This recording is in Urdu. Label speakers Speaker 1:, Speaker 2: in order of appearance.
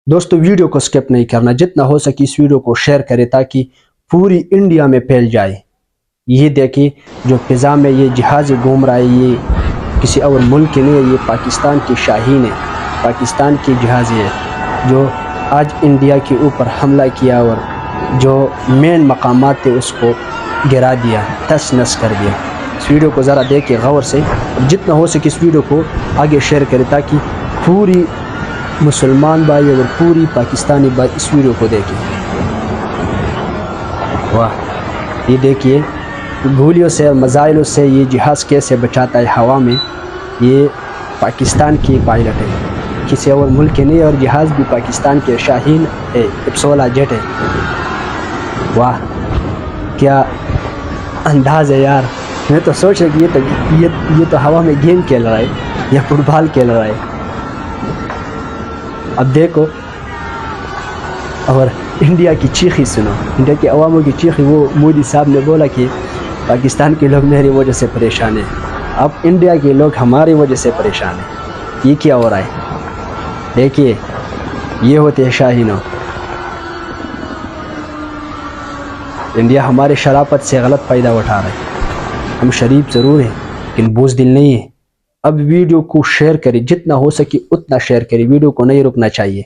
Speaker 1: دوستو ویڈیو کو سکپ نہیں کرنا، جتنا ہو سکے اس ویڈیو کو شیئر کرے تاکہ پوری انڈیا میں پھیل جائے۔ یہ دیکھیں جو فضا میں یہ جہاز گھوم رہا ہے، یہ کسی اور ملک کی نہیں ہے، یہ پاکستان کی شاہین ہے، پاکستان کی جہاز ہے جو آج انڈیا کے اوپر حملہ کیا اور جو مین مقامات تھے اس کو گرا دیا، تس نس کر دیا۔ اس ویڈیو کو ذرا دیکھیں غور سے، اور جتنا ہو سکے اس ویڈیو کو آگے شیئر کرے تاکہ پوری مسلمان بھائی اور پوری پاکستانی بھائی اس ویڈیو کو دیکھیں۔ واہ، یہ دیکھیے گولیوں سے اور میزائلوں سے یہ جہاز کیسے بچاتا ہے ہوا میں۔ یہ پاکستان کی پائلٹ ہے، کسی اور ملک کے نہیں، اور جہاز بھی پاکستان کے شاہین ہے، F-16 جیٹ ہے۔ واہ کیا انداز ہے یار، میں تو سوچ رہا کہ یہ تو ہوا میں گیم کھیل رہا ہے یا فٹ بال کھیل رہا ہے۔ اب دیکھو، اور انڈیا کی چیخی سنو، انڈیا کے عواموں کی چیخی۔ وہ مودی صاحب نے بولا کہ پاکستان کے لوگ میری وجہ سے پریشان ہیں، اب انڈیا کے لوگ ہماری وجہ سے پریشان ہیں۔ یہ کیا ہو رہا ہے؟ دیکھیے یہ ہوتے ہیں شاہینوں۔ انڈیا ہمارے شرافت سے غلط فائدہ اٹھا رہا ہے۔ ہم شریف ضرور ہیں لیکن بزدل نہیں ہیں۔ اب ویڈیو کو شیئر کریں، جتنا ہو سکے اتنا شیئر کریں، ویڈیو کو نہیں رکنا چاہیے۔